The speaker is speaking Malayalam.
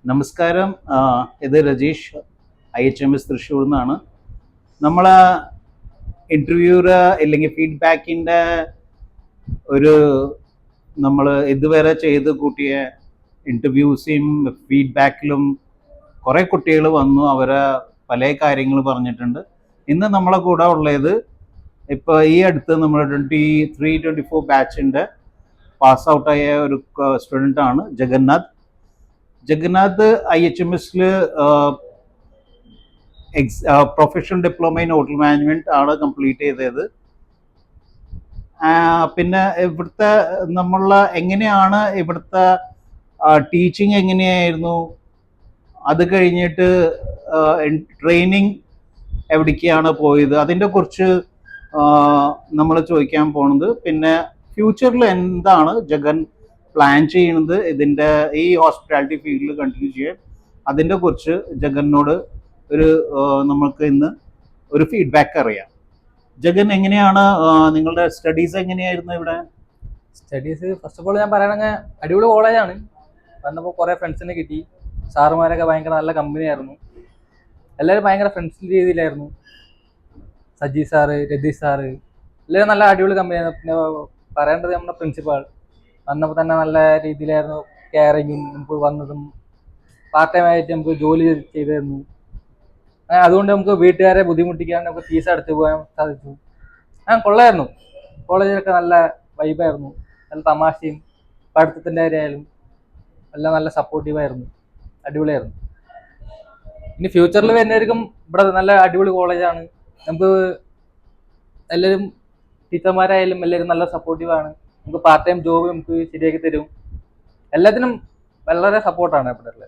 നമസ്കാരം. ഇത് രജീഷ്, IHMS തൃശ്ശൂർ നിന്നാണ്. നമ്മൾ ഇൻ്റർവ്യൂറ് അല്ലെങ്കിൽ ഫീഡ്ബാക്കിൻ്റെ ഒരു നമ്മൾ ഇതുവരെ ചെയ്ത് കൂട്ടിയ ഇൻ്റർവ്യൂസിലും ഫീഡ്ബാക്കിലും കുറേ കുട്ടികൾ വന്നു, അവരെ പല കാര്യങ്ങൾ പറഞ്ഞിട്ടുണ്ട്. ഇന്ന് നമ്മളെ കൂടെ ഉള്ളത് ഇപ്പോൾ ഈ അടുത്ത് നമ്മൾ 23-24 ബാച്ചിൻ്റെ പാസ് ഔട്ടായ ഒരു സ്റ്റുഡൻ്റാണ് ജഗന്നാഥ്. IHMSൽ professional diploma in hotel management ആണ് കംപ്ലീറ്റ് ചെയ്തത്. പിന്നെ ഇവിടുത്തെ എങ്ങനെയാണ് ഇവിടുത്തെ ടീച്ചിങ് എങ്ങനെയായിരുന്നു, അത് കഴിഞ്ഞിട്ട് ട്രെയിനിങ് എവിടേക്കാണ് പോയത്, അതിൻ്റെ കുറിച്ച് നമ്മൾ ചോദിക്കാൻ പോണത്. പിന്നെ ഫ്യൂച്ചറിൽ എന്താണ് ജഗൻ പ്ലാൻ ചെയ്യുന്നത് ഇതിൻ്റെ ഈ ഹോസ്പിറ്റാലിറ്റി ഫീൽഡിൽ കണ്ടിന്യൂ ചെയ്യാൻ, അതിൻ്റെ കുറിച്ച് ജഗനോട് നമ്മൾക്ക് ഇന്ന് ഒരു ഫീഡ്ബാക്ക് അറിയാം. ജഗൻ, എങ്ങനെയാണ് നിങ്ങളുടെ സ്റ്റഡീസ് എങ്ങനെയായിരുന്നു ഇവിടെ? സ്റ്റഡീസ് ഫസ്റ്റ് ഓഫ് ഓൾ ഞാൻ പറയുകയാണെങ്കിൽ അടിപൊളി കോളേജാണ്. വന്നപ്പോൾ കുറേ ഫ്രണ്ട്സിനെ കിട്ടി. സാറുമാരൊക്കെ ഭയങ്കര നല്ല കമ്പനിയായിരുന്നു. എല്ലാവരും ഭയങ്കര ഫ്രണ്ട്സിൻ്റെ രീതിയിലായിരുന്നു. സജി സാറ്, രതീഷ് സാറ്, എല്ലാവരും നല്ല അടിപൊളി കമ്പനിയായിരുന്നു. പിന്നെ പറയേണ്ടത് നമ്മുടെ പ്രിൻസിപ്പാൾ വന്നപ്പോൾ തന്നെ നല്ല രീതിയിലായിരുന്നു കെയറിങ്ങും. നമുക്ക് വന്നതും പാർട്ട് ടൈം ആയിട്ട് നമുക്ക് ജോലി ചെയ്തു തന്നു. അതുകൊണ്ട് നമുക്ക് വീട്ടുകാരെ ബുദ്ധിമുട്ടിക്കാതെ നമുക്ക് ഫീസ് അടച്ചു പോകാൻ സാധിച്ചു. കൊള്ളായിരുന്നു. കോളേജിലൊക്കെ നല്ല വൈബായിരുന്നു. നല്ല തമാശയും പഠിത്തത്തിൻ്റെ കാര്യമായാലും എല്ലാം നല്ല സപ്പോർട്ടീവായിരുന്നു. അടിപൊളിയായിരുന്നു. ഇനി ഫ്യൂച്ചറിൽ വരുന്നവർക്കും ഇവിടെ നല്ല അടിപൊളി കോളേജാണ്. നമുക്ക് എല്ലാവരും ടീച്ചർമാരായാലും എല്ലാവരും നല്ല സപ്പോർട്ടീവാണ്. നമുക്ക് പാർട്ട് ടൈം ജോബ് നമുക്ക് ശരിയാക്കി തരും. എല്ലാത്തിനും വളരെ സപ്പോർട്ടാണ് ഇവിടെ ഉള്ളത്.